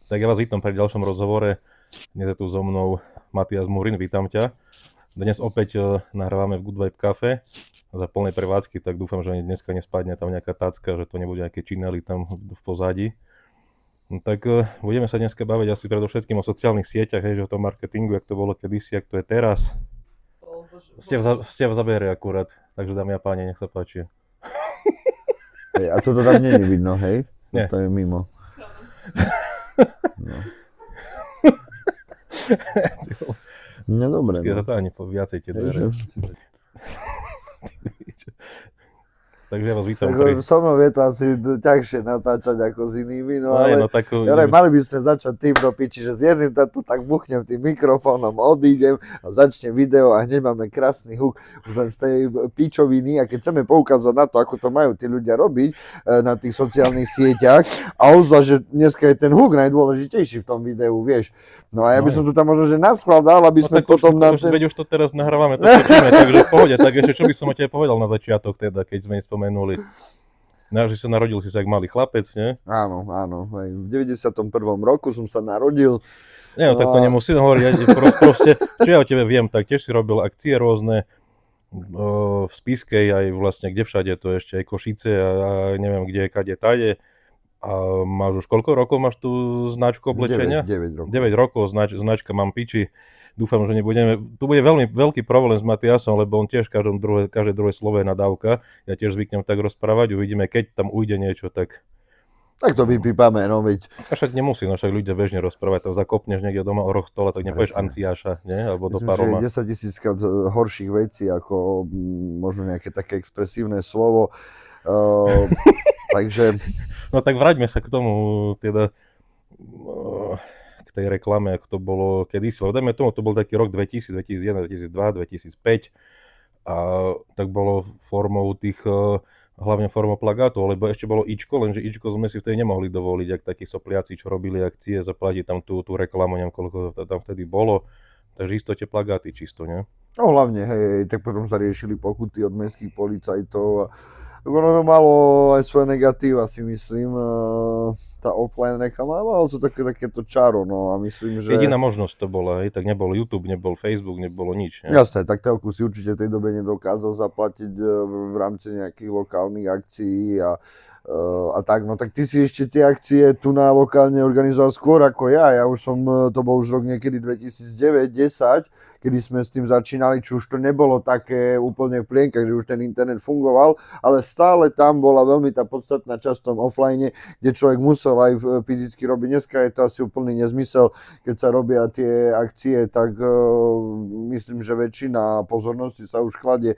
Tak ja vás vítam pri ďalšom rozhovore. Dnes je tu so mnou Matias Murin, vítam ťa. Dnes opäť nahrávame v Good Vibe Cafe za plnej prevádzky, tak dúfam, že ani dneska nespadne tam nejaká tácka, že to nebude nejaké činely tam v pozadí. No, tak budeme sa dneska baviť asi predovšetkým o sociálnych sieťach, hej, že o tom marketingu, jak to bolo kedysi, jak to je teraz. Ste v zabere akurát, takže dámy a páni, nech sa páči. Hej, a toto tam nie je vidno, hej? Nie. To je mimo. No dobre. Počkej, za to ani viacej tie dvere. Takže ja vás vítam. So mnou je to asi ťažšie natáčať ako s inými, no ale no, tak, mali by sme začať tým do piči, že s jedným tu tak buchnem tým mikrofónom, odídem a začne video a hneď máme krásny huk už len z tej pičoviny a keď chceme poukázať na to, ako to majú tí ľudia robiť na tých sociálnych sieťach a ozvlášť, že dneska je ten huk najdôležitejší v tom videu, vieš. No a ja by som to tam možno, že naskladal, aby sme potom Veď už to teraz nahrávame, to točíme, takže v pohode, tak ešte čo by som o tebe povedal na začiatok teda, keď sme spomenuli. Že sa narodil si sa jak malý chlapec, nie? Áno. V 91. roku som sa narodil. Nie, no tak to nemusím hovoriť. Proste, čo ja o tebe viem, tak tiež si robil akcie rôzne v Spiskej, aj vlastne kde všade, to ešte aj Košice a neviem kde, kade, tade. A máš už koľko rokov máš tú značku oblečenia? 9 rokov. 9 rokov, značka Mám piči. Dúfam, že nebudeme... Tu bude veľmi veľký problém s Matiasom, lebo on tiež každé druhé slovo je nadávka. Ja tiež zvyknem tak rozprávať, uvidíme, keď tam ujde niečo, tak... Tak to vypípame, no veď. A však nemusí, no však ľudia bežne rozprávať, to zakopneš niekde doma o roh stola, tak nepovieš Anciáša, nie? Alebo do Paroma. Myslím, že 10 000 krát horších vecí, ako možno nejaké také expresívne slovo. Takže... No tak vráťme sa k tomu, teda k tej reklame, ako to bolo kedysi. Dajme tomu, to bol taký rok 2000, 2001, 2002, 2005 a tak bolo formou tých, hlavne formou plagátov, lebo ešte bolo Ičko, lenže Ičko sme si vtedy nemohli dovoliť, ak takí sopliaci, čo robili akcie, zaplatiť tam tú reklamu, neviem koľko tam vtedy bolo. Takže istote plagáty čisto, nie? No hlavne, hej, tak potom sa riešili pokuty od mestských policajtov a ono malo aj svoje negatíva, si myslím, tá offline reklama, malo to takéto čaro, no a myslím, že... Jediná možnosť to bola, hej, tak nebol YouTube, nebol Facebook, nebolo nič. Ne? Jasné, tak telku si určite v tej dobe nedokázal zaplatiť v rámci nejakých lokálnych akcií a tak, no tak ty si ešte tie akcie tu na lokálne organizoval skôr ako ja už som, to bol už rok niekedy 2009-10, kedy sme s tým začínali, či už to nebolo také úplne v plienkach, že už ten internet fungoval, ale stále tam bola veľmi tá podstatná časť v tom offline, kde človek musel aj fyzicky robiť. Dneska je to asi úplný nezmysel, keď sa robia tie akcie, tak myslím, že väčšina pozornosti sa už kladie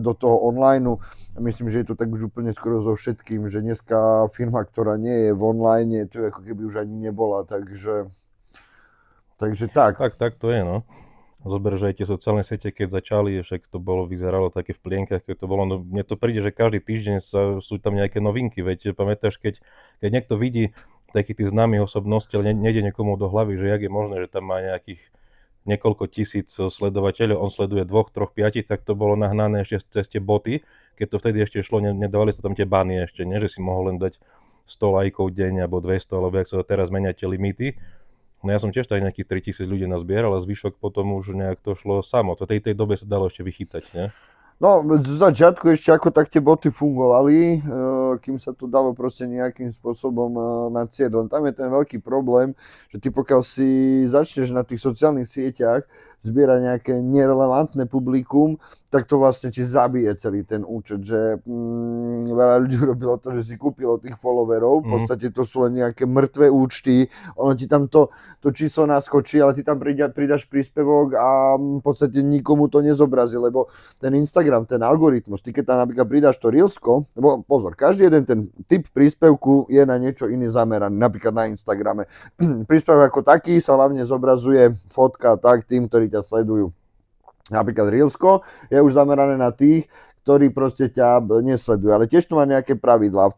do toho online. Myslím, že je to tak už úplne skoro so všetkým, že dneska firma, ktorá nie je v online, to ako keby už ani nebola, takže tak. Tak to je, no. Zober, že aj tie sociálne siete, keď začali, však to vyzeralo také v plienkach, keď to bolo, no mne to príde, že každý týždeň sú tam nejaké novinky, veď pamätáš, keď niekto vidí takých tých známych osobností, ale nejde niekomu do hlavy, že jak je možné, že tam má nejakých niekoľko tisíc sledovateľov, on sleduje 2, 3, 5, tak to bolo nahnané ešte cez tie boty, keď to vtedy ešte šlo, nedávali sa tam tie bany ešte, nie, že si mohol len dať 100 lajkov deň alebo 200, alebo jak sa teraz menia tie limity. No ja som tiež tak nejakých 3000 ľudí nazbieral, ale zvyšok potom už nejak to šlo samo. To tej dobe sa dalo ešte vychytať, ne? No, z začiatku ešte ako tak tie boty fungovali, kým sa to dalo proste nejakým spôsobom nacieť. Len tam je ten veľký problém, že ty pokiaľ si začneš na tých sociálnych sieťach zbierať nejaké nerelevantné publikum, tak to vlastne ti zabije celý ten účet, že veľa ľudí robilo to, že si kúpilo tých followerov, v podstate to sú len nejaké mŕtve účty, ono ti tam to číslo naskočí, ale ty tam pridáš príspevok a v podstate nikomu to nezobrazí, lebo ten Instagram, ten algoritmus, ty keď tam napríklad pridáš to Reelsko, lebo pozor, každý jeden ten typ príspevku je na niečo iné zameraný, napríklad na Instagrame. Príspevok ako taký sa hlavne zobrazuje fotka tak tým, ktorí ťa sledujú. Napríklad Reelsko je už zamerané na tých, ktorý proste ťa nesleduje. Ale tiež to má nejaké pravidlá.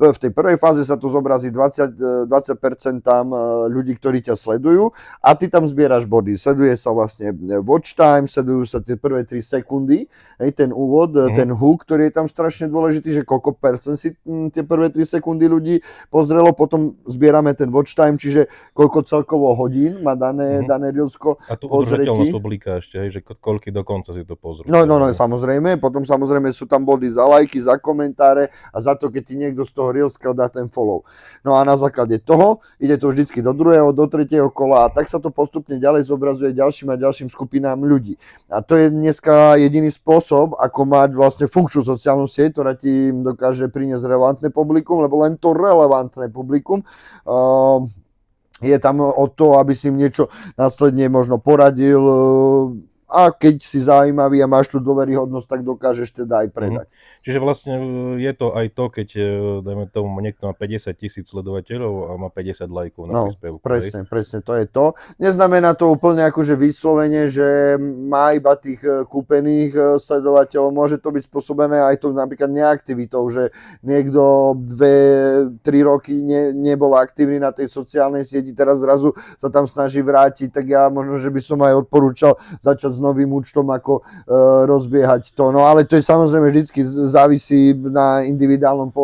V tej prvej fáze sa to zobrazí 20% tam ľudí, ktorí ťa sledujú a ty tam zbieraš body. Sleduje sa vlastne watch time, sledujú sa tie prvé 3 sekundy, ten úvod, ten hook, ktorý je tam strašne dôležitý, že koľko percent si tie prvé 3 sekundy ľudí pozrelo, potom zbierame ten watch time, čiže koľko celkovo hodín má dané reelsko. A tu udržateľnosť publika ešte, že koľky dokonca si to pozrú. No, samozrejme. Potom samozrejme sú tam body za lajky, za komentáre a za to, keď ti niekto z toho reelska dá ten follow. No a na základe toho ide to vždycky do druhého, do tretieho kola a tak sa to postupne ďalej zobrazuje ďalším a ďalším skupinám ľudí. A to je dneska jediný spôsob, ako mať vlastne funkčnú sociálnu sieť, ktorá ti dokáže priniesť relevantné publikum, lebo len to relevantné publikum je tam o to, aby si im niečo následne možno poradil a keď si zaujímavý a máš tú dôveryhodnosť, tak dokážeš teda aj predať. Čiže vlastne je to aj to, keď dajme tomu niekto má 50 000 sledovateľov a má 50 lajkov na príspevku. Presne, to je to. Neznamená to úplne akože vyslovene, že má iba tých kúpených sledovateľov. Môže to byť spôsobené aj to napríklad neaktivitou, že niekto 2-3 roky nebol aktívny na tej sociálnej sieti, teraz zrazu sa tam snaží vrátiť, tak ja možno, že by som aj odporúčal začať s novým účtom, ako rozbiehať to. No ale to je samozrejme vždycky závisí na individuálnom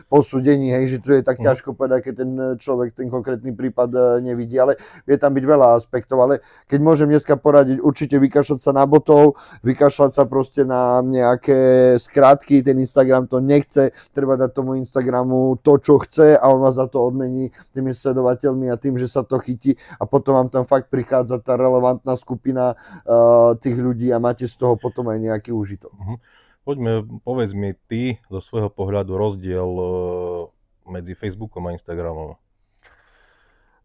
posúdení, hej, že tu je tak ťažko povedať, keď ten človek ten konkrétny prípad nevidí, ale vie tam byť veľa aspektov, ale keď môžem dneska poradiť, určite vykašľať sa na botov, vykašľať sa proste na nejaké skrátky, ten Instagram to nechce, treba dať tomu Instagramu to, čo chce a on vás za to odmení tými sledovateľmi a tým, že sa to chytí a potom vám tam fakt prichádza tá relevantná skupina tých ľudí a máte z toho potom aj nejaký úžitok. Povedz mi ty zo svojho pohľadu rozdiel medzi Facebookom a Instagramom.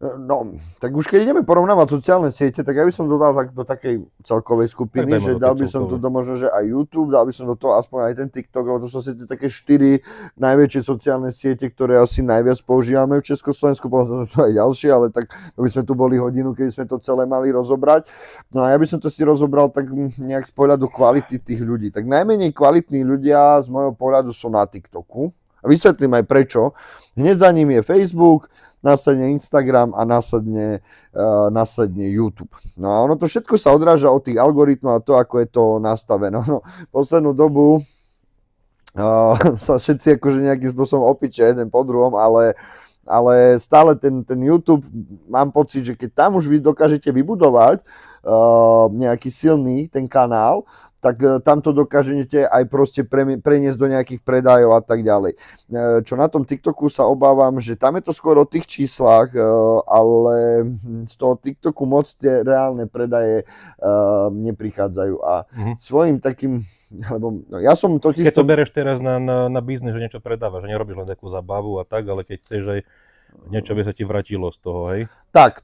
No, tak už keď ideme porovnávať sociálne siete, tak ja by som dodal do takej celkovej skupiny, že dal by som tu do možno, že aj YouTube, dal by som do toho aspoň aj ten TikTok, lebo to sú asi také 4 najväčšie sociálne siete, ktoré asi najviac používame v Československu, potom sú aj ďalšie, ale tak by sme tu boli hodinu, keby sme to celé mali rozobrať. No a ja by som to si rozobral tak nejak z pohľadu kvality tých ľudí. Tak najmenej kvalitní ľudia z môjho pohľadu sú na TikToku. A vysvetlím aj prečo. Hneď za ním je Facebook, následne Instagram a následne YouTube. No a ono to všetko sa odráža od tých algoritmov a to, ako je to nastavené. No, poslednú dobu sa všetci akože nejakým spôsobom opičia jeden po druhom, ale stále ten YouTube, mám pocit, že keď tam už vy dokážete vybudovať nejaký silný ten kanál, tak tam to dokážete aj proste preniesť do nejakých predajov a tak ďalej. Čo na tom TikToku sa obávam, že tam je to skôr o tých číslach, ale z toho TikToku moc tie reálne predaje neprichádzajú a svojím takým, lebo ja som totiž... Keď to bereš teraz na biznis, že niečo predávaš, že nerobíš len takú zabavu a tak, ale keď chceš aj niečo by sa ti vrátilo z toho, hej? Tak.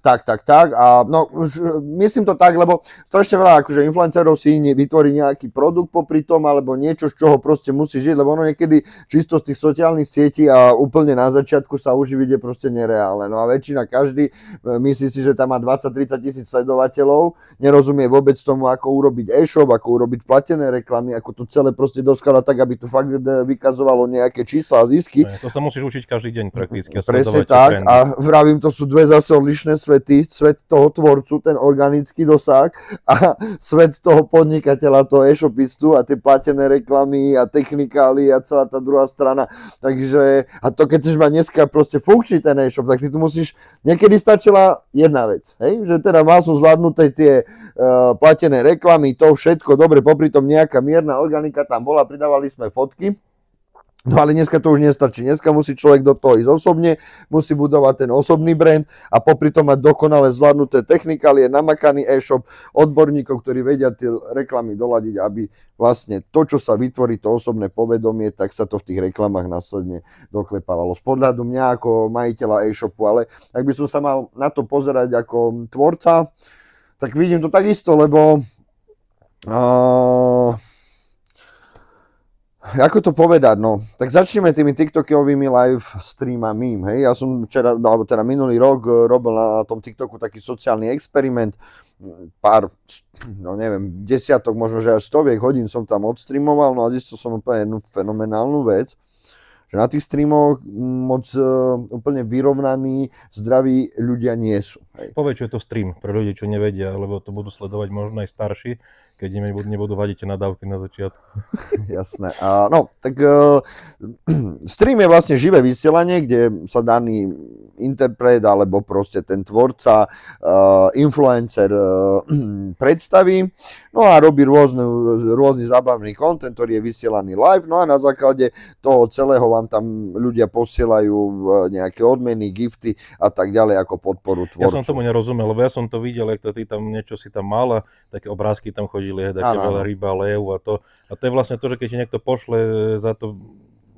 A no, už myslím to tak, lebo strašne veľa akože influencerov si vytvorí nejaký produkt popri tom, alebo niečo, z čoho proste musí žiť, lebo ono niekedy čisto z tých sociálnych sietí a úplne na začiatku sa uživiť je proste nereálne. No a každý myslí si, že tam má 20-30 tisíc sledovateľov, nerozumie vôbec tomu, ako urobiť e-shop, ako urobiť platené reklamy, ako to celé proste doskladať tak, aby to fakt vykazovalo nejaké čísla a zisky. To sa musíš učiť každý deň prakticky. Presne tak, a vravím, to sú dve zase odlišné svety, svet toho tvorcu, ten organický dosah a svet toho podnikateľa, toho e-shopistu a tie platené reklamy a technikály a celá tá druhá strana. Takže, a to keď chceš mať dneska proste funkčný ten e-shop, tak ty tu musíš, niekedy stačila jedna vec, hej? Že teda mal som zvládnuté tie platené reklamy, to všetko, dobre, popri tom nejaká mierna organika tam bola, pridávali sme fotky. No ale dneska to už nestačí. Dneska musí človek do toho ísť osobne, musí budovať ten osobný brand a popri tom mať dokonale zvládnuté technikálie, namakaný e-shop, odborníkov, ktorí vedia tie reklamy doladiť, aby vlastne to, čo sa vytvorí, to osobné povedomie, tak sa to v tých reklamách následne doklepávalo. Z pohľadu mňa ako majiteľa e-shopu, ale ak by som sa mal na to pozerať ako tvorca, tak vidím to takisto, lebo Ako to povedať, no, tak začneme tými TikTokovými live streamami, hej, ja som včera, alebo teda minulý rok robil na tom TikToku taký sociálny experiment, pár, no neviem, desiatok, možno že až stoviek hodín som tam odstreamoval, no a zistil som úplne jednu fenomenálnu vec, že na tých streamoch moc úplne vyrovnaní, zdraví ľudia nie sú. Hej. Povedz, čo je to stream pre ľudí, čo nevedia, lebo to budú sledovať možno aj starší, keď im nebudú vadiť tie nadávky na začiatku. Jasné. No, tak stream je vlastne živé vysielanie, kde sa daný interpret alebo proste ten tvorca, influencer predstaví, no a robí rôzny zábavný content, ktorý je vysielaný live, no a na základe toho celého vám tam ľudia posielajú nejaké odmeny, gifty a tak ďalej ako podporu tvorcu. Ja som tomu nerozumel, lebo ja som to videl, jak to ty tam niečo si tam mal a také obrázky tam chodili, také veľa ryba, lev a to. A to je vlastne to, že keď ti niekto pošle za to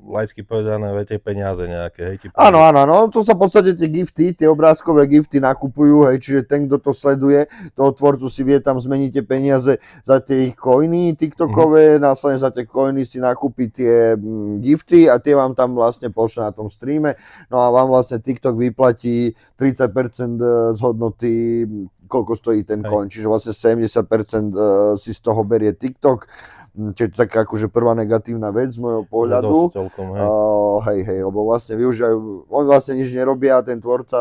laicky povedané, viete, peniaze nejaké, hej? Áno, to sa v podstate tie gifty, tie obrázkové gifty nakupujú, hej, čiže ten, kto to sleduje, toho tvorcu si vie tam zmeniť tie peniaze za tie ich coiny tiktokové, následne za tie coiny si nakúpi tie gifty a tie vám tam vlastne pošle na tom streame, no a vám vlastne TikTok vyplatí 30% z hodnoty, koľko stojí ten coin, čiže vlastne 70% si z toho berie TikTok. Čiže to je taká akože prvá negatívna vec z môjho pohľadu. Celkom, hej, lebo vlastne využívajú, oni vlastne nič nerobia, ten tvorca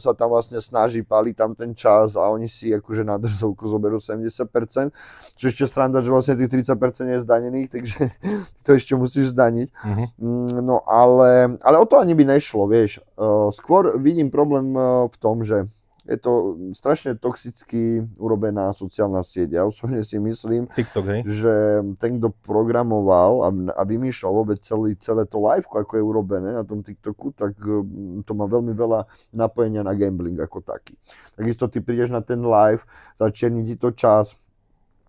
sa tam vlastne snaží, pálí tam ten čas a oni si akože na drzovku zoberú 70%. Čiže ešte sranda, že vlastne tých 30% je zdanených, takže to ešte musíš zdaniť. No ale o to ani by nešlo, vieš. Skôr vidím problém v tom, že je to strašne toxicky urobená sociálna sieť. Ja osobne si myslím, TikTok, že ten, kto programoval a vymýšľal vôbec celé to live, ako je urobené na tom TikToku, tak to má veľmi veľa napojenia na gambling ako taký. Takisto ty prídeš na ten live, začerní ti to čas,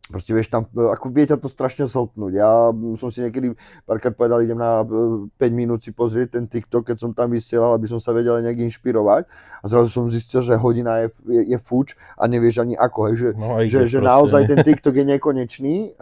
proste vieš tam, ako vie ťa to strašne zhltnúť. Ja som si niekedy párkrát povedal, idem na 5 minút si pozrieť ten TikTok, keď som tam vysielal, aby som sa vedel nejak inšpirovať. A zrazu som zistil, že hodina je fuč a nevieš ani ako. Hej, že naozaj ten TikTok je nekonečný.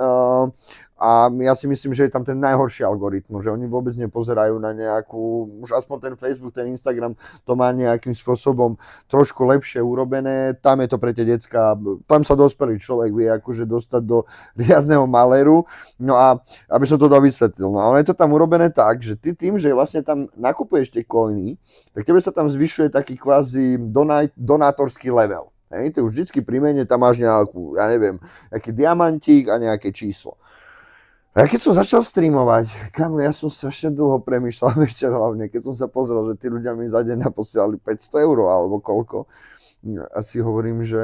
A ja si myslím, že je tam ten najhorší algoritmus, že oni vôbec nepozerajú na nejakú, už aspoň ten Facebook, ten Instagram to má nejakým spôsobom trošku lepšie urobené, tam je to pre tie decká, tam sa dospelý človek vie akože dostať do riadneho maléru, no a aby som to vysvetlil, no ale je to tam urobené tak, že ty tým, že vlastne tam nakupuješ tie coiny, tak tebe sa tam zvyšuje taký kvázi donátorský level. Hej, ty už vždycky pri mene tam máš nejakú, ja neviem, nejaký diamantík a nejaké číslo. A ja keď som začal streamovať, kámo, ja som strašne dlho premýšľal večer hlavne, keď som sa pozrel, že tí ľudia mi za deň naposielali 500 € alebo koľko. A si hovorím, že...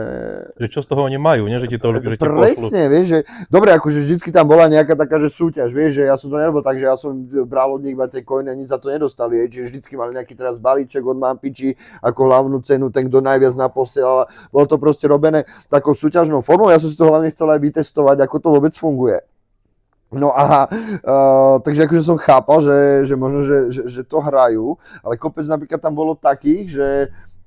Že čo z toho oni majú, nie? Že ti to že ti pošlu. Presne, vieš, že... Dobre, akože vždycky tam bola nejaká taká, že súťaž, vieš, že ja som to nerobil tak, že ja som bral od nich iba tie coiny a nič za to nedostali, čiže vždycky mali nejaký teraz balíček od Mampiči ako hlavnú cenu, ten, kto najviac naposielal. Bolo to proste robené takou súťažnou formou, ja som si to hlavne chcel aj vytestovať, ako to vôbec funguje. No a takže akože som chápal, že možno, že to hrajú, ale kopec napríklad tam bolo takých, že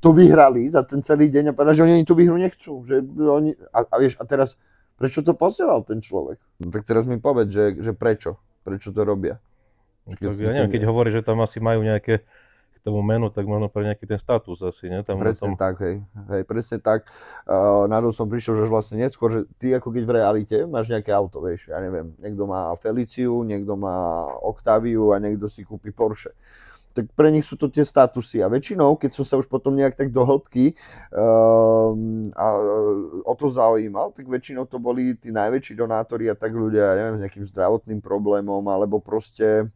to vyhrali za ten celý deň a povedali, že oni tú výhru nechcú. Že oni, vieš, a teraz, prečo to posielal ten človek? No, tak teraz mi povedz, že prečo? Prečo to robia? Tak, ja neviem, keď hovorí, že tam asi majú nejaké k tomu menu, tak možno pre nejaký ten status asi, ne? Tam presne tak, hej, presne tak. Na to som prišiel, že vlastne neskôr, že ty ako keď v realite máš nejaké auto, vieš, ja neviem, niekto má Feliciu, niekto má Octaviu a niekto si kúpi Porsche. Tak pre nich sú to tie statusy a väčšinou, keď som sa už potom nejak tak do hĺbky o to zaujímal, tak väčšinou to boli tí najväčší donátori a tak ľudia, ja neviem, s nejakým zdravotným problémom alebo proste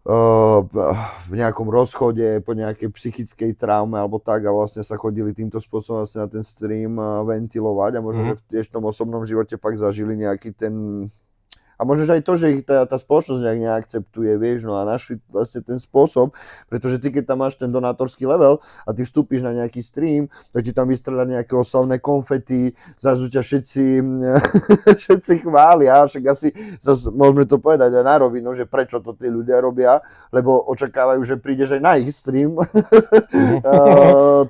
v nejakom rozchode, po nejakej psychickej traume alebo tak a vlastne sa chodili týmto spôsobom vlastne na ten stream ventilovať a možno, že tiež v tom osobnom živote fakt zažili nejaký ten... A možno, že aj to, že ich tá spoločnosť nejak neakceptuje, vieš, no a našli vlastne ten spôsob, pretože ty, keď tam máš ten donátorský level a ty vstúpiš na nejaký stream, tak ti tam vystrelá nejaké oslavné konfety, zrazu ťa všetci chvália, však asi zase môžeme to povedať aj na rovinu, že prečo to tí ľudia robia, lebo očakávajú, že prídeš aj na ich stream,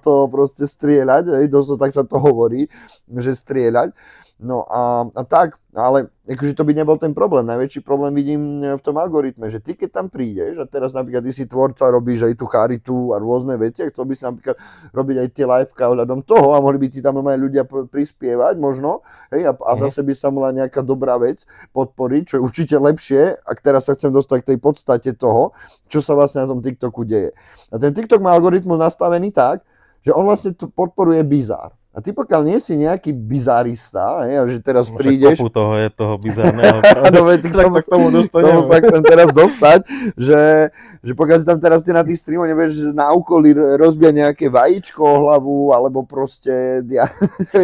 to proste strieľať, dosť tak sa to hovorí, že strieľať. No a tak, ale akože to by nebol ten problém. Najväčší problém vidím v tom algoritme, že ty keď tam prídeš a teraz napríklad ty si tvorca, robíš aj tú charitu a rôzne veci, a chcel by si napríklad robiť aj tie liveka ohľadom toho a mohli by ti tam aj ľudia prispievať možno, hej, a zase by sa mohla nejaká dobrá vec podporiť, čo je určite lepšie, ak teraz sa chcem dostať k tej podstate toho, čo sa vlastne na tom TikToku deje. A ten TikTok má algoritmus nastavený tak, že on vlastne podporuje bizár. A ty pokiaľ nie si nejaký bizarista, že teraz prídeš... Kopu toho je toho bizárneho. K tomu sa chcem teraz dostať, že pokiaľ si tam teraz ty na tých streamoch nevieš na úkoly rozbíjať nejaké vajíčko o hlavu, alebo proste...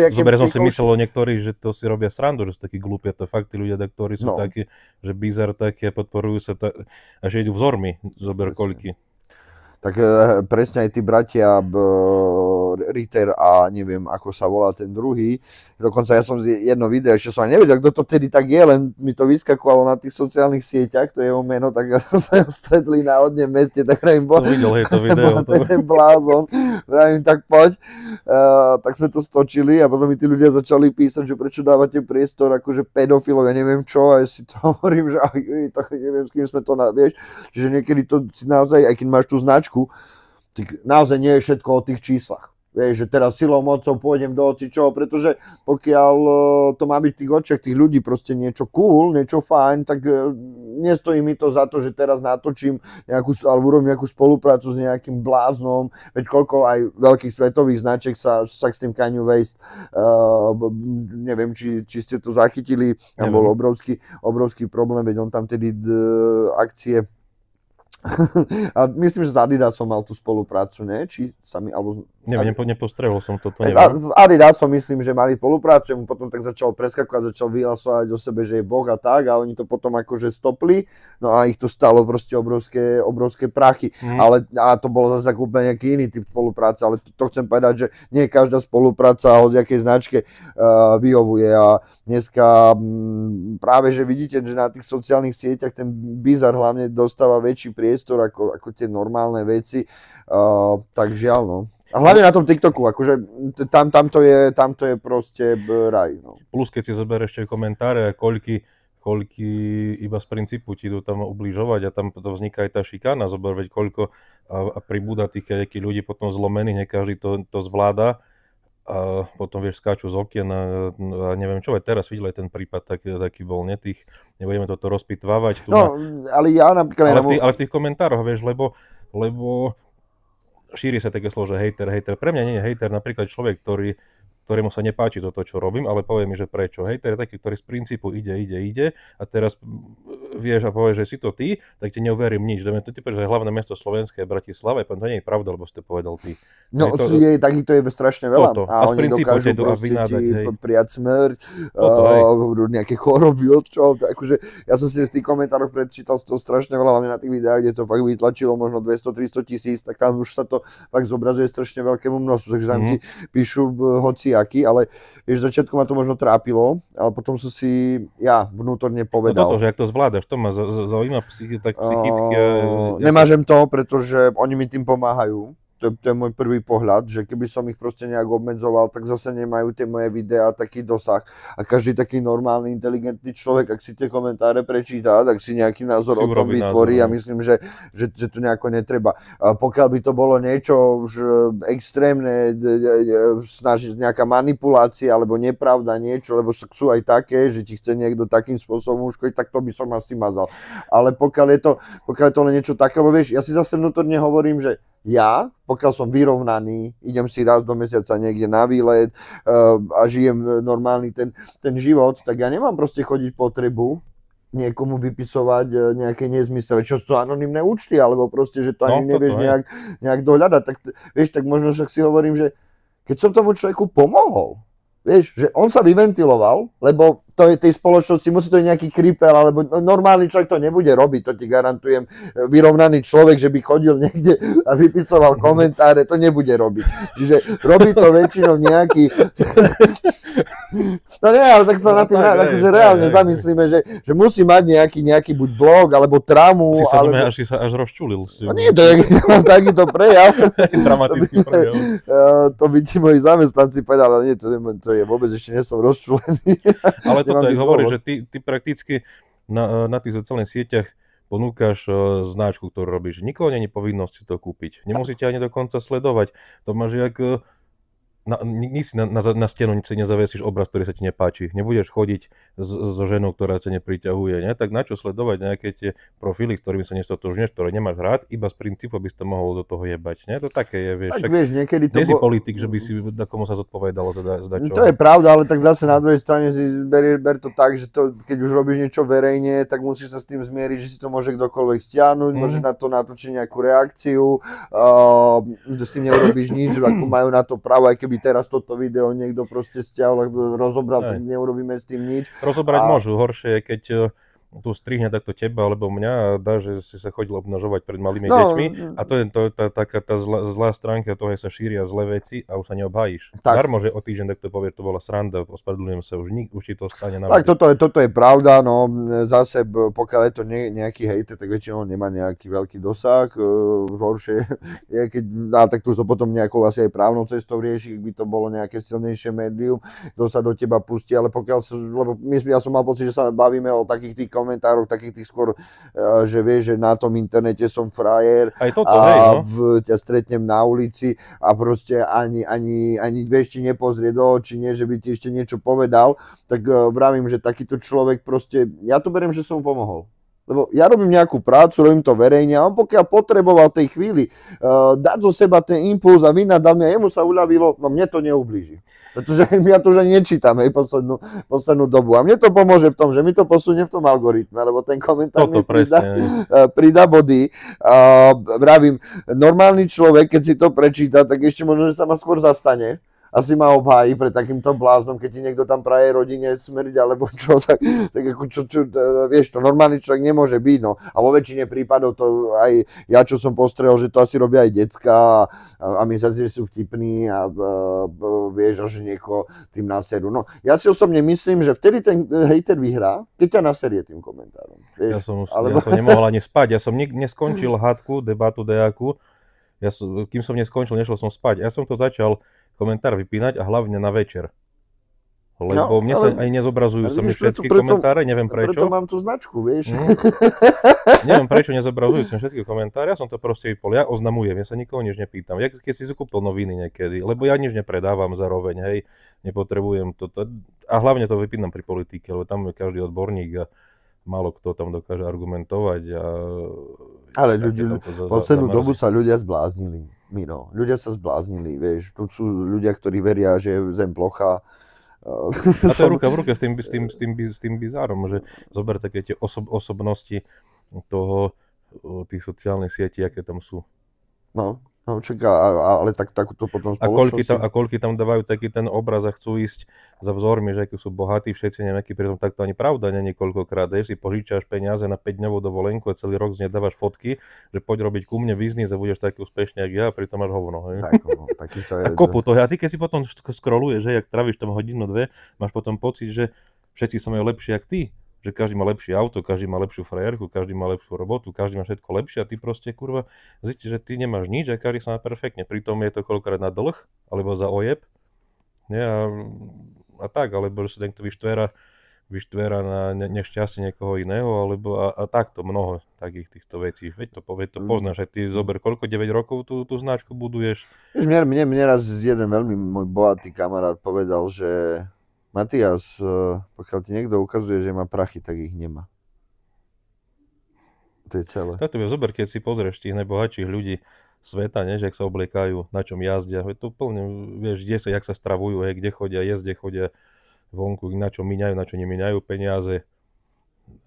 Zober som si myslel o niektorých, že to si robia srandu, že sú takí glúpia, to fakt tí ľudia, ktorí sú takí, že bizar takí a podporujú sa a že idú vzormi, zober koľky. Tak presne aj tí bratia Ritter a neviem, ako sa volá ten druhý. Dokonca ja som jedno video, ešte som ani nevedel, kto to tedy tak je, len mi to vyskakovalo na tých sociálnych sieťach, to je jeho meno, tak ja som sa ho stretli na hodne meste, tak im bol, to video, ten blázon, im tak poď. Tak sme to stočili a potom mi tí ľudia začali písať, že prečo dávate priestor akože pedofilov, ja neviem čo, a ja si to hovorím, že tak neviem, s kým sme to, vieš, že niekedy to si naozaj, aj keď máš tú značku, naozaj nie je všetko o tých číslach. Vieš, že teraz silou mocou pôjdem do hocičoho, pretože pokiaľ to má byť v tých očiach tých ľudí proste niečo cool, niečo fajn, tak nestojí mi to za to, že teraz natočím alebo urobím nejakú spoluprácu s nejakým bláznom, veď koľko aj veľkých svetových značiek sa s tým Kanye West, neviem, či ste to zachytili, tam bol obrovský problém, veď on tam tedy akcie a myslím, že s Adidasom mal tú spoluprácu, ne? Či sa mi, alebo... Nepostrehol som to neviem. S Adidasom myslím, že mali spoluprácu, mu potom tak začal preskakovať, začal vyhlasovať o sebe, že je boh a tak, a oni to potom akože stopli, no a ich to stalo proste obrovské prachy. A to bolo zase úplne nejaký iný typ spolupráce, ale to chcem povedať, že nie každá spolupráca od jakej značke vyhovuje a dneska práve, že vidíte, že na tých sociálnych sieťach ten bizar hlavne dostáva väčší priestor ako tie normálne veci, tak žiaľ, no. A hlavne na tom TikToku, akože tam to je proste raj, no. Plus keď si zoberieš ešte komentáre, koľky iba z princípu ti idú tam ubližovať a tam to vzniká aj tá šikana, zober, veď koľko a pribúda tých nejakých ľudí potom zlomených, nie každý to zvláda a potom vieš skáču z okien a neviem čo, aj teraz videl aj ten prípad taký bol, nebudeme toto rozpitvávať. Ale ja napríklad... Ale v tých komentároch, vieš, lebo šíri sa také slovo, že hejter. Pre mňa nie je hejter napríklad človek, ktorému sa nepáči toto, čo robím, ale povie mi, že prečo. Hejter je taký, ktorý z princípu ide a teraz vieš a povieš, že si to ty, tak ti neuverím nič. Dáme to typu, že hlavné mesto Slovenské je Bratislava, to nie je pravda, lebo ste povedal ty. No, takýto je strašne veľa. A z princípu ti prijať smrť, nejaké choroby, čo. Akože, ja som si v tých komentároch prečítal to strašne veľa, hlavne na tých videách, kde to fakt vytlačilo možno 200-300 tisíc, tak tam už sa to fakt zobrazuje strašne veľkému množstvu, takže tam ti píšu hociaký, ale vieš, v začiatku ma to možno trápilo, ale potom som si ja vnútorne povedal. No toto, že ak to zvládaš, to ma zaujíma psychicky. Nemážem to, pretože oni mi tým pomáhajú. To je môj prvý pohľad, že keby som ich proste nejak obmedzoval, tak zase nemajú tie moje videá taký dosah. A každý taký normálny, inteligentný človek, ak si tie komentáre prečíta, tak si nejaký názor o tom vytvorí a myslím, že to nejako netreba. A pokiaľ by to bolo niečo už extrémne, snažiť nejaká manipulácia alebo nepravda niečo, lebo sú aj také, že ti chce niekto takým spôsobom uškodiť, tak to by som asi mazal. Ale pokiaľ je to len niečo také, lebo vieš, ja si zase vnútorne hovorím, že ja, pokiaľ som vyrovnaný, idem si raz do mesiaca niekde na výlet a žijem normálny ten život, tak ja nemám proste chodiť potrebu niekomu vypisovať nejaké nezmysely, čo sú to anonymné účty, alebo proste, že to ani nevieš nejak dohľadať. Tak vieš, tak možno však si hovorím, že keď som tomu človeku pomohol, vieš, že on sa vyventiloval, lebo to je tej spoločnosti, musí to byť nejaký kripel, alebo normálny človek to nebude robiť, to ti garantujem. Vyrovnaný človek, že by chodil niekde a vypisoval komentáre, to nebude robiť. Čiže robí to väčšinou nejaký No nie, ale tak sa No na tým tak, akože hej, reálne hej. zamyslíme, že musí mať nejaký buď blog, alebo traumu, Si sa alebo... až rozčulil. No nie, to je takýto prejav. Dramatický prejav. To by ti moji zamestnanci povedali, ale nie, to je vôbec ešte nie som rozčulený. Ale toto, Nemám jak byť hovoríš, dôvod. že ty prakticky na tých sociálnych sieťach ponúkaš značku, ktorú robíš. Nikoho není povinnosť si to kúpiť. Nemusíte ani dokonca sledovať. To máš jak... Na stenu si nezavesíš obraz, ktorý sa ti nepáči. Nebudeš chodiť so ženou, ktorá sa nepriťahuje. Ne? Tak na čo sledovať nejaké tie profily, s ktorými sa nestotožňuješ, ktoré nemáš rád, iba z princípu by si to mohol do toho jebať. Ne? To také je, vieš. Tak vieš, niekedy to... Nie si politik, že by si komu sa zodpovedalo za čo. To je pravda, ale tak zase na druhej strane si ber to tak, že to, keď už robíš niečo verejne, tak musíš sa s tým zmieriť, že si to môže kdokoľvek stiahnuť, môže na to natočiť nejakú reakciu, s tým neurobíš nič, ako majú na to právo, aj keby teraz toto video niekto proste stiahol, rozobral, tak neurobíme s tým nič. Rozobrať môžu, horšie je, keď tu strihne takto teba alebo mňa a dá, že si sa chodil obnažovať pred malými deťmi a to je taká tá zlá stránka toho, že sa šíria zlé veci a už sa neobhájiš. Darmo, že o týždeň takto povie, to bola sranda, ospravedlňujem sa, už ti to stane na Tak toto je pravda, no zase pokiaľ je to nejaký hejter, tak väčšinou nemá nejaký veľký dosah, už horšie je, keď, tak tu to potom nejakou asi aj právnou cestou rieši, by to bolo nejaké silnejšie médium, kto sa do teba pustí, ale pokiaľ, lebo ja som mal pocit, že sa bavíme o takých tých komentároch, takých tých skôr, že vieš, že na tom internete som frajer ťa stretnem na ulici a proste ani vieš, ti nepozrie do očí, nie, že by ti ešte niečo povedal, tak vravím, že takýto človek proste, ja to beriem, že som mu pomohol. Lebo ja robím nejakú prácu, robím to verejne a on pokiaľ potreboval tej chvíli dať zo seba ten impuls a vynadal mi a jemu sa uľavilo, no mne to neublíži. Pretože ja to už ani nečítam poslednú dobu. A mne to pomôže v tom, že mi to posunie v tom algoritme, lebo ten komentár mi pridá body. Vravím, normálny človek, keď si to prečíta, tak ešte možno, že sa ma skôr zastane. Asi ma obhájí pred takýmto bláznom, keď ti niekto tam praje rodine smrť alebo čo, tak ako vieš, to normálny človek nemôže byť, no. A vo väčšine prípadov to aj ja, čo som postrehol, že to asi robia aj decká a my sa že sú vtipní a vieš, že niekoho tým naserú. No, ja si osobne myslím, že vtedy ten hejter vyhrá, keď ťa naserie tým komentárom. Vieš? Ja som nemohol ani spať, ja som neskončil hádku, debatu dejakú, kým som neskončil, nešiel som spať. Ja som to začal komentár vypínať a hlavne na večer. Lebo mne sa aj nezobrazujú sa mi všetky komentáre, neviem prečo. Preto mám tú značku, vieš. Neviem prečo nezobrazujú sa mi všetky komentáre, ja som to proste vypol, ja oznamujem, ja sa nikoho nič nepýtam. Ja keď si zakúpil noviny niekedy, lebo ja nič nepredávam zároveň, hej, nepotrebujem to. A hlavne to vypínam pri politike, lebo tam je každý odborník a málo kto tam dokáže argumentovať. Ale poslednú dobu sa ľudia zbláznili. Miro, ľudia sa zbláznili, vieš. Tu sú ľudia, ktorí veria, že je zem plochá. A to je ruka v ruke s tým bizárom, že zober také tie osobnosti tých sociálnych sietí, aké tam sú. No čaká, ale takúto potom spoločnosť. A koľky tam dávajú taký ten obraz a chcú ísť za vzormi, že akí sú bohatí všetci, neviem, aký pritom takto ani pravda nie niekoľkokrát, si požičaš peniaze na 5-dňovú dovolenku a celý rok z nej dávaš fotky, že poď robiť ku mne biznis a budeš taký úspešný, jak ja, a pritom máš hovno. Hej? A kopu to. A ty keď si potom scrolluješ, že jak travíš tam hodinu, dve, máš potom pocit, že všetci sa majú lepšie jak ty. Že každý má lepšie auto, každý má lepšiu frajerku, každý má lepšiu robotu, každý má všetko lepšie a ty proste kurva zistíš, že ty nemáš nič a každý sa má perfektne. Pritom je to koľkokrát na dlh, alebo za ojeb. Nie? A tak, alebo že sa niekto vyštvéra na nešťastie niekoho iného, alebo a takto mnoho takých týchto vecí. Veď to poznáš, aj ty zober, koľko 9 rokov tú značku buduješ. Mne raz jeden veľmi môj bohatý kamarát povedal, že Matias, pokiaľ ti niekto ukazuje, že má prachy, tak ich nemá. To je celé. Tak to je zober, keď si pozrieš tých najbohatších ľudí sveta, že ak sa obliekajú, na čom jazdia, to plne, vieš, kde sa, jak sa stravujú, kde chodia jesť, kde chodia vonku, na čo míňajú, na čo nemíňajú peniaze.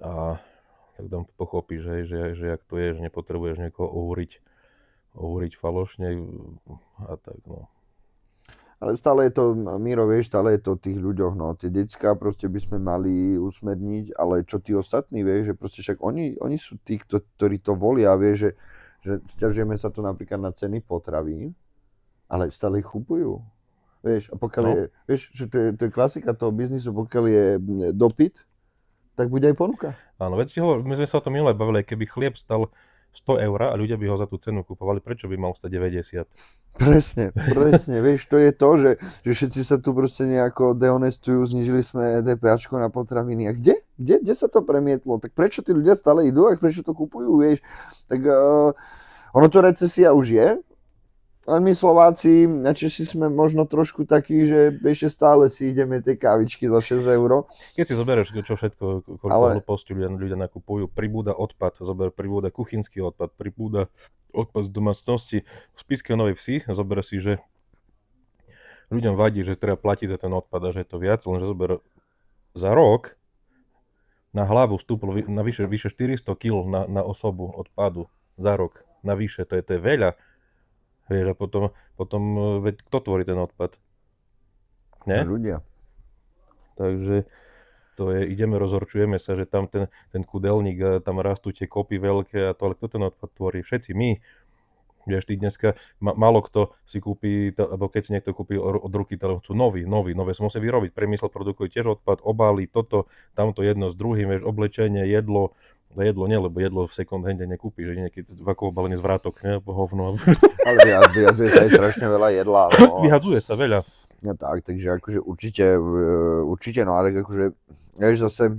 A tak tam pochopíš, že jak to je, že nepotrebuješ niekoho ohúriť falošne a tak, no. Ale stále je to, Miro, vieš, stále je to o tých ľuďoch, no, tie decká proste by sme mali usmerniť, ale čo tí ostatní, vieš, že proste však oni sú tí, ktorí to volia, vieš, že sťažujeme sa tu napríklad na ceny potravín, ale stále ich kupujú. Vieš, a pokiaľ je, vieš, že to je klasika toho biznisu, pokiaľ je dopyt, tak bude aj ponuka. Áno, veď my sme sa o tom minule bavili, keby chlieb stal 100 eur a ľudia by ho za tú cenu kupovali, prečo by mal stať 90? Presne, vieš, to je to, že všetci sa tu proste nejako dehonestujú, znížili sme DPAčko na potraviny. A kde sa to premietlo? Tak prečo tí ľudia stále idú a prečo to kupujú, vieš? Tak ono to recesia už je, len my Slováci a Češi sme možno trošku takí, že ešte stále si ideme tie kávičky za 6 eur. Keď si zoberieš, čo všetko, koľko hlúpostí ľudia nakupujú, pribúda odpad, pribúda kuchynský odpad, pribúda odpad z domácnosti. V Spišskej Novej Vsi zober si, že ľuďom vadí, že treba platiť za ten odpad a že je to viac, lenže zober za rok na hlavu vstúplo na vyše 400 kg na osobu odpadu za rok. Navyše, to je veľa. Vieš, a potom veď kto tvorí ten odpad? Nie? Ľudia. Takže to je, ideme, rozhorčujeme sa, že tam ten kúdelník a tam rastú tie kopy veľké a to, ale kto ten odpad tvorí? Všetci my. Vieš, ty dneska, málo kto si kúpi, alebo keď si niekto kúpi od ruky telefón, sú nové sa musí vyrobiť, priemysel produkuje tiež odpad, obály, toto, tamto jedno s druhým, vieš, oblečenie, jedlo nie, lebo jedlo v second hande nekúpiš, že nejaký vakovo balenie z vrátok, ne, hovno. Ale vyhadzuje sa aj strašne veľa jedla. No. Vyhadzuje sa veľa. No tak, takže akože určite, no a tak akože, vieš zase,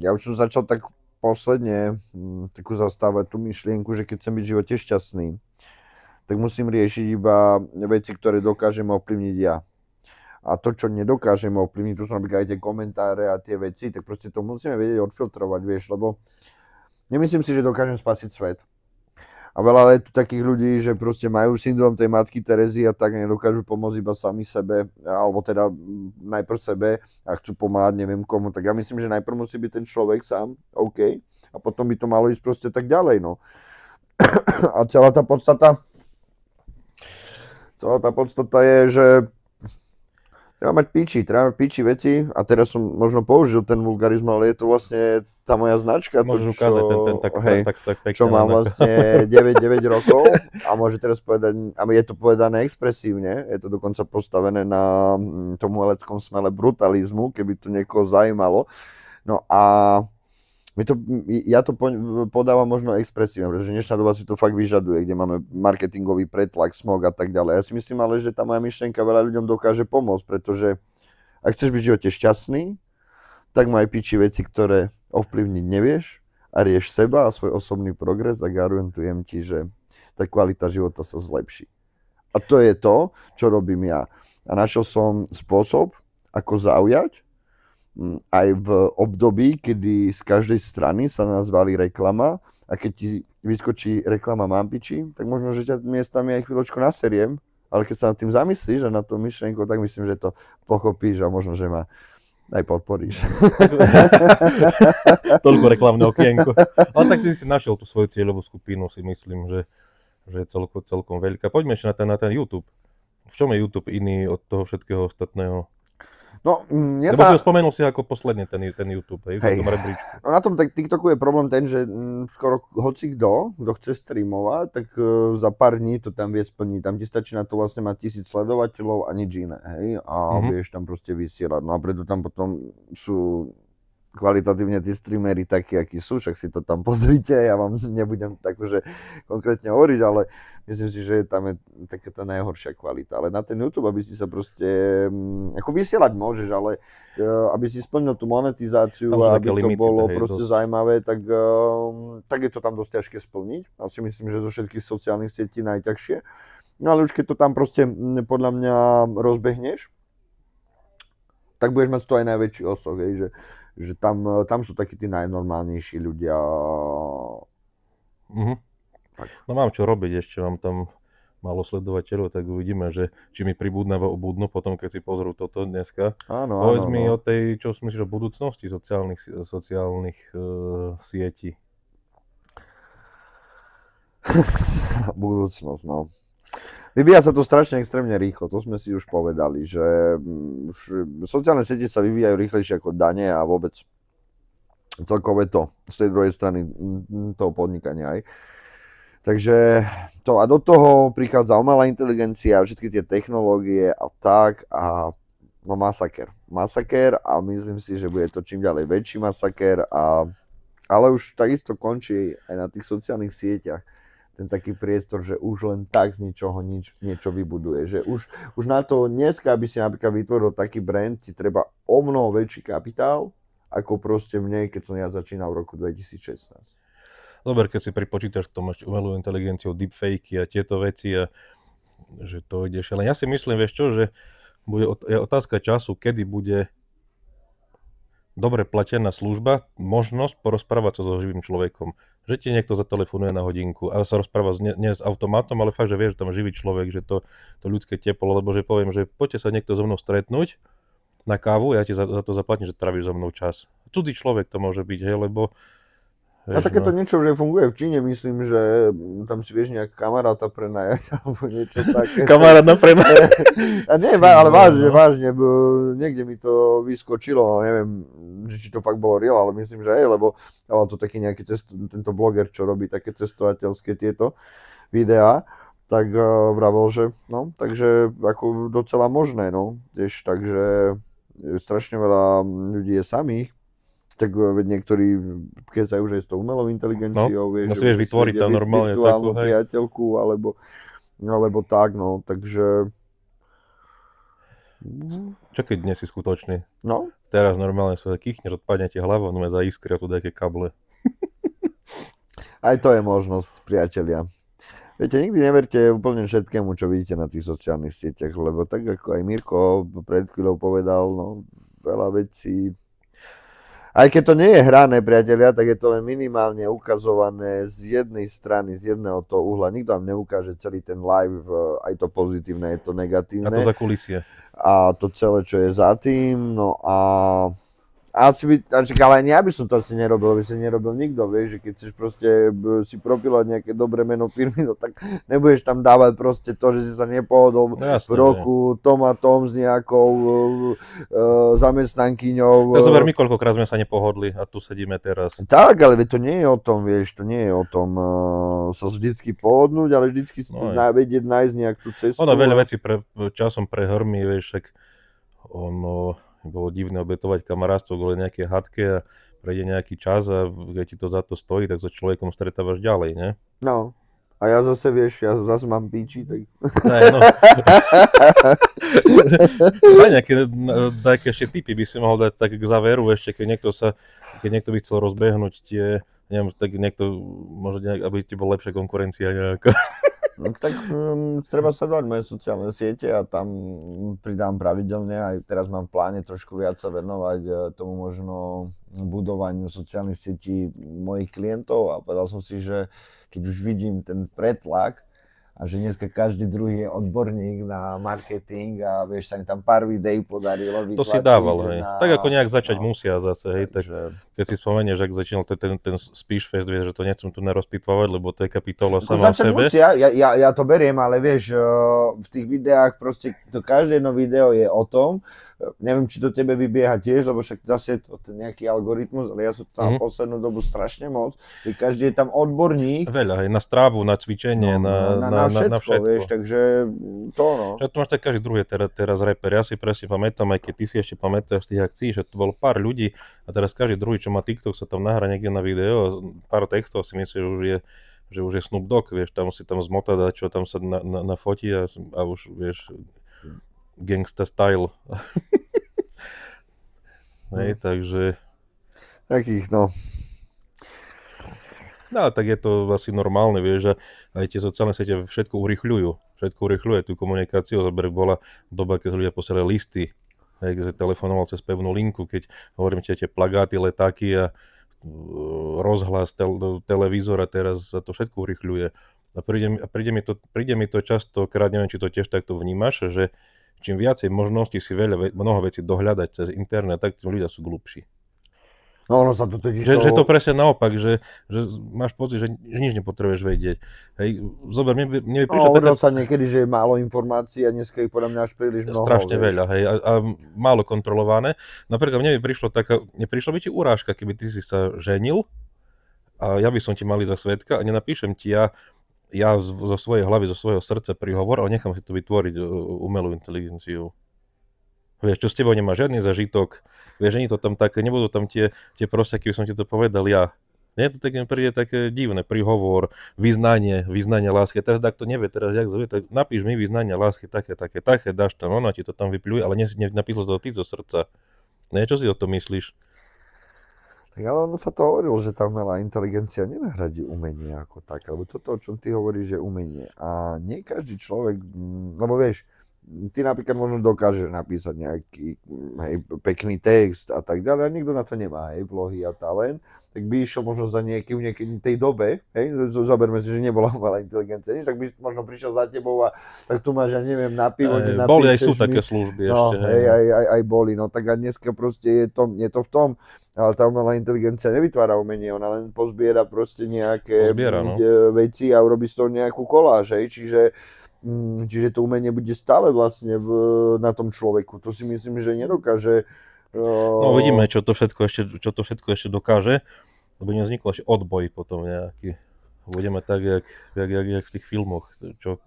ja už som začal tak posledne takú zastávať tú myšlienku, že keď chcem byť v živote šťastný, tak musím riešiť iba veci, ktoré dokážem ovplyvniť ja. A to, čo nedokážem ovplyvniť, tu sú napríklad aj tie komentáre a tie veci, tak proste to musíme vedieť odfiltrovať, vieš, lebo nemyslím si, že dokážem spasiť svet. A veľa je tu takých ľudí, že proste majú syndrom tej matky Terezy a tak nedokážu pomôcť iba sami sebe, alebo teda najprv sebe a chcú pomáhať neviem komu. Tak ja myslím, že najprv musí byť ten človek sám, OK, a potom by to malo ísť proste tak ďalej, no. A celá tá podstata je, že treba mať piči veci a teraz som možno použil ten vulgarizm, ale je to vlastne tá moja značka. Môžeš ukázať ten tak pekne. Čo mám vlastne 9 rokov a môže teraz povedať, a je to povedané expresívne, je to dokonca postavené na tom heleckom smele brutalizmu, keby to niekoho zaujímalo. No a ja to podávam možno expresívne, pretože dnešná doba si to fakt vyžaduje, kde máme marketingový pretlak, smog a tak ďalej. Ja si myslím ale, že tá moja myšlienka veľa ľuďom dokáže pomôcť, pretože ak chceš byť v živote šťastný, tak maj piči veci, ktoré ovplyvniť nevieš a rieš seba a svoj osobný progres a garantujem ti, že tá kvalita života sa zlepší. A to je to, čo robím ja. A našiel som spôsob, ako zaujať, aj v období, kedy z každej strany sa nazvali reklama a keď ti vyskočí reklama mám piči, tak možno, že ťa miestami aj chvíľočku naseriem, ale keď sa nad tým zamyslíš a na tú myšlienku, tak myslím, že to pochopíš a možno, že ma aj podporíš. Toľko reklamné okienko. Ale tak ty si našiel tú svoju cieľovú skupinu, si myslím, že je celkom veľká. Poďme ešte na ten YouTube. V čom je YouTube iný od toho všetkého ostatného? No, Lebo si ho spomenul si ako posledne ten YouTube, hej, v tom rebríčku. No na tom TikToku je problém ten, že skoro hoci kto chce streamovať, tak za pár dní to tam vie splniť. Tam ti stačí na to vlastne mať 1000 sledovateľov a nič iné, hej, a vieš tam proste vysielať. No a preto tam potom sú kvalitatívne tí streamery takí, akí sú, však si to tam pozrite, ja vám nebudem tak akože konkrétne hovoriť, ale myslím si, že tam je taká tá najhoršia kvalita. Ale na ten YouTube, aby si sa proste, ako vysielať môžeš, ale aby si splnil tú monetizáciu a aby to bolo proste zaujímavé, tak je to tam dosť ťažké splniť. Ja si myslím, že zo všetkých sociálnych sietí najťažšie. No ale už keď to tam proste podľa mňa rozbehneš, tak budeš mať z toho aj najväčší osoch, že tam sú takí tí najnormálnejší ľudia. No mám čo robiť ešte, mám tam málo sledovateľov, tak uvidíme, že či mi pribudnú alebo ubudnú potom, keď si pozrú toto dneska. Áno. Povedz mi o tej, čo si myslíš o budúcnosti sociálnych sietí. Budúcnosť, no. Vyvíja sa to strašne extrémne rýchlo, to sme si už povedali, že sociálne siete sa vyvíjajú rýchlejšie ako dane a vôbec celkové to z tej druhej strany toho podnikania aj. Takže to a do toho prichádza umelá inteligencia, všetky tie technológie a tak a no masaker. Masaker a myslím si, že bude to čím ďalej väčší masaker ale už takisto končí aj na tých sociálnych sieťach ten taký priestor, že už len tak z ničoho niečo vybuduje. Že už na to dneska, aby si napríklad vytvoril taký brand, ti treba o mnoho väčší kapitál, ako proste mne, keď som ja začínal v roku 2016. Dobre, keď si pripočítaš, to máš umelú inteligenciu, deepfakey a tieto veci a že to ideš. Ale ja si myslím, vieš čo, že je otázka času, kedy bude dobre platená služba, možnosť porozprávať sa so živým človekom. Že ti niekto zatelefonuje na hodinku a sa rozpráva nie s automatom, ale fakt, že vieš, že tam živý človek, že to ľudské teplo, lebo že poviem, že poďte sa niekto so mnou stretnúť na kávu, ja ti za to zaplatím, že tráviš so mnou čas. Cudzí človek to môže byť, hej, lebo a takéto niečo už funguje v Číne, myslím, že tam si vieš nejak kamaráta prenajať alebo niečo také. Kamarát na prenajať. A nie, ale vážne, niekde mi to vyskočilo, neviem, či to fakt bolo real, ale myslím, že lebo to taký nejaký tento bloger, čo robí také cestovateľské tieto videá, tak vravel, že no, takže ako docela možné, no, tiež, takže strašne veľa ľudí je samých, tak niektorí kecajú už aj s tou umelou inteligenciou, vieš, že vieš vytvoriť tam normálne takú priateľku, alebo tak, no, takže... Čo keď dnes si skutočný? No. Teraz normálne sa kýchneš, odpadne ti hlava, no za iskry a tu také kable. Aj to je možnosť, priatelia. Viete, nikdy neverte úplne všetkému, čo vidíte na tých sociálnych sieťach, lebo tak ako aj Mirko pred chvíľou povedal, no, veľa vecí. Aj keď to nie je hrané, priatelia, tak je to len minimálne ukazované z jednej strany, z jedného toho uhla. Nikto vám neukáže celý ten live, aj to pozitívne, je to negatívne. A to za kulisie. A to celé, čo je za tým, no a ale ani ja by som to asi nerobil, by si nerobil nikto, vieš, že keď chceš proste si propilovať nejaké dobré meno firmy, no tak nebudeš tam dávať proste to, že si sa nepohodol v roku tom a tom s nejakou zamestnankyňou. Tak zober my, koľkokrát sme sa nepohodli a tu sedíme teraz. Tak, ale to nie je o tom, vieš, to nie je o tom sa vždycky pohodnúť, ale vždycky si vedieť nájsť nejak tú cestu. Ono veľa vecí časom prehrmí, vieš, však ono... Bolo divné obetovať kamarátstvo kvôli nejaké hadke a prejde nejaký čas a keď ti to za to stojí, tak so človekom stretávaš ďalej, ne? No. A ja zase, vieš, zase mám píči, tak... Aj, no. Daj nejaké ešte tipy by si mohol dať tak k záveru ešte, keď niekto by chcel rozbehnúť tie, neviem, tak niekto, možno nejak, aby ti bola lepšia konkurencia nejaká. No, tak treba sledovať moje sociálne siete a tam pridám pravidelne. Aj teraz mám v pláne trošku viac sa venovať tomu možno budovaniu sociálnych sietí mojich klientov a povedal som si, že keď už vidím ten pretlak a že dneska každý druhý je odborník na marketing a vieš, sa mi tam pár videí podarilo vytlačiť. To si dával, hej. Tak ako nejak začať musia zase, hej. Tak, keď si spomenieš, ak začínal ten Speech Fest, vieš, že to nechcem tu nerozpitvovať, lebo to je kapitola sama o sebe. Musia, ja to beriem, ale vieš, v tých videách proste, to každé jedno video je o tom, neviem, či to tebe vybieha tiež, lebo však zase je to nejaký algoritmus, ale ja som tam poslednú dobu strašne moc, že každý je tam odborník. Veľa, hej, na strávu, na cvičenie, na všetko, vieš, takže to no. Že to máš tak každý druhý teraz reper, ja si presne pamätám, aj keď ty si ešte pamätáš z tých akcií, že to bolo pár ľudí a teraz každý druhý, čo má TikTok, sa tam nahrá niekde na video a pár textov si myslí, že už je Snoop Dogg, vieš, tam si tam zmotať a čo tam sa nafotí a už, vieš, gangsta style. Hej, takže... Takých, no. No, tak je to asi normálne, vieš, že aj tie sociálne siete všetko urychľuje tú komunikáciu. Bola doba, keď ľudia posielali listy, hej, keď sa telefonoval cez pevnú linku, keď hovorím tie plagáty, letáky a rozhlas, televízor a teraz sa to všetko urychľuje. A príde mi to častokrát, neviem, či to tiež takto vnímaš, že čím viacej možností si mnoho vecí dohľadať cez internet, tak tým ľudia sú glupší. No ono sa to totiž... Že to presne naopak, že máš pocit, že nič nepotrebuješ vedieť. Hej, zober, mne by prišla taká... sa niekedy, že je málo informácií a dneska ich podľa mňa až príliš mnoho. Strašne veľa, hej, a málo kontrolované. Napríklad mne by neprišlo by ti urážka, keby ty si sa ženil a ja by som ti mali za svedka a nenapíšem ti ja ja zo svojej hlavy, zo svojho srdca prihovor, ale nechám si to vytvoriť umelú inteligenciu. Vieš, čo s tebou nemá žiadny zažitok, vieš, nie to tam také, nebudú tam tie proseky, už som ti to povedal ja. Nie, to tak mi príde také divné, príhovor, vyznanie lásky. Teraz tak to nevie, teraz jak zovie, tak napíš mi vyznanie lásky, také, dáš tam, ona ti to tam vypľuje, ale napísal to ty zo srdca. Nie, čo si o tom myslíš? Tak ale ono sa to hovorilo, že tá umelá inteligencia nenahradí umenie ako tak, lebo toto, o čom ty hovoríš, je umenie. A nie každý človek, lebo vieš, ty napríklad možno dokážeš napísať nejaký pekný text a tak ďalej, a nikto na to nemá, vlohy a talent, tak by išiel možno za v nejakej tej dobe, zoberme si, že nebola umelá inteligencia, tak by možno prišiel za tebou a tak tu máš, ja neviem, na pivo, nenapíšeš boli aj sú také služby no, ešte. Aj boli, no tak a dneska proste je to v tom, ale tá umelá inteligencia nevytvára umenie, ona len pozbiera proste nejaké veci a urobí z toho nejakú koláž, čiže to umenie bude stále vlastne na tom človeku. To si myslím, že nedokáže. No uvidíme, čo to všetko ešte dokáže, lebo nevzniklo ešte odboj potom nejaký. Budeme tak, jak v tých filmoch, čo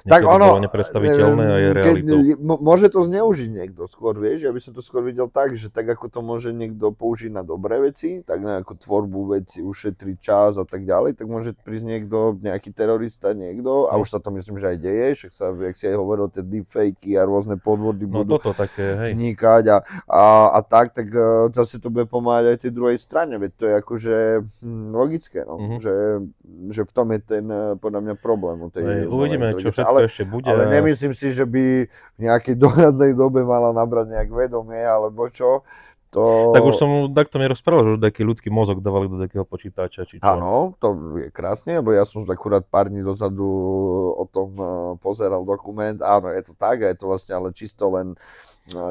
tak ono, bolo nepredstaviteľné a je realitou. Môže to zneužiť niekto skôr, vieš, ja by som to skôr videl tak, že tak ako to môže niekto použiť na dobré veci, tak na ako tvorbu veci, ušetriť čas a tak ďalej, tak môže prísť niekto, nejaký terorista, a už sa to myslím, že aj deje, však sa, jak si aj hovoril, tie deepfakey a rôzne podvody budú vznikať a tak zase to bude pomáhať aj tej druhej strane, veď to je akože logické, že v tom je ten, podľa mňa, problém. Uvidíme, čo ešte bude. Ale nemyslím si, že by v nejakej dohľadnej dobe mala nabrať nejak vedomie, alebo čo. Tak už som takto mi rozprával, že taký ľudský mozog dávali do takého počítača, či čo. Áno, to je krásne, lebo ja som akurát pár dní dozadu o tom pozeral dokument. Áno, je to tak a je to vlastne ale čisto len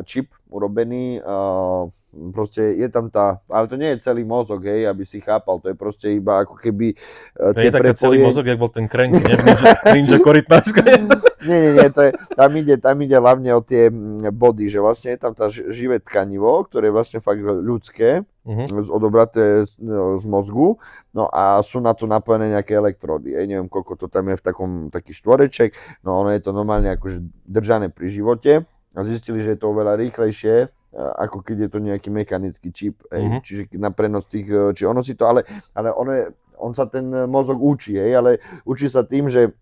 čip urobený. Proste je tam ale to nie je celý mozog, aby si chápal, to je proste iba ako keby je taký celý mozog, jak bol ten Cranky, Ninja korytnáčka. Nie, tam ide hlavne o tie body, že vlastne je tam tá živé tkanivo, ktoré je vlastne fakt ľudské, odobraté z mozgu, no a sú na to napojené nejaké elektródy, neviem koľko to tam je v taký štvoreček, no ono je to normálne akože držané pri živote a zistili, že je to oveľa rýchlejšie, ako keď je to nejaký mechanický čip, čiže na prenos tých, či ono si to, ale on sa ten mozog učí, ale učí sa tým, že,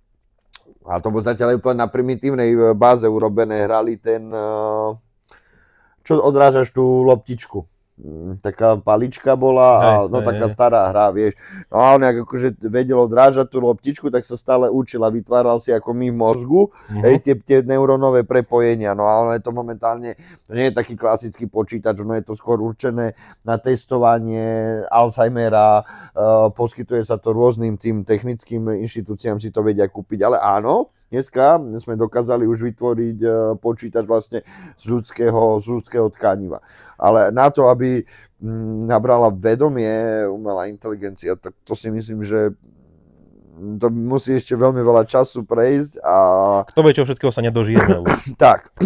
a to bolo zatiaľ úplne na primitívnej báze urobené, hrali ten, čo odrážaš tú loptičku. Taká palička bola taká stará hra, vieš. No a on akože vedel odrážať tú loptičku, tak sa stále učil a vytváral si ako my v mozgu tie neurónové prepojenia. No a ono je to momentálne, to nie je taký klasický počítač, ono je to skôr určené na testovanie Alzheimera, poskytuje sa to rôznym tým technickým inštitúciám, si to vedia kúpiť, ale áno, dneska sme dokázali už vytvoriť počítač vlastne z ľudského tkaniva. Ale na to, aby nabrala vedomie umelá inteligencia, tak to si myslím, že to musí ešte veľmi veľa času prejsť a... Kto vie, čo všetkého sa nedožijeme už. Tak,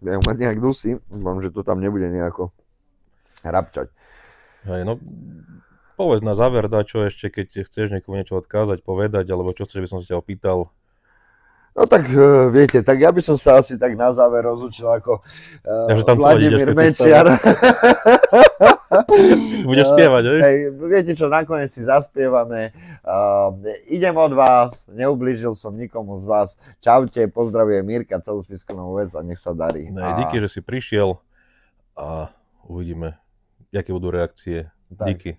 ja ma nejak dusím, dúfam, že to tam nebude nejako hrabčať. No, povedz na záver, čo ešte, keď chceš niekomu niečo odkázať, povedať, alebo čo chceš, by som sa ťa opýtal. No tak viete, tak ja by som sa asi tak na záver rozlúčil ako Vladimír Mečiar. Budeš spievať, viete čo, nakoniec si zaspievame. Idem od vás, neublížil som nikomu z vás. Čaute, pozdravujem Mirka, celú Spišskú Novú Ves a nech sa darí. Díky, že si prišiel a uvidíme, aké budú reakcie. Tak. Díky.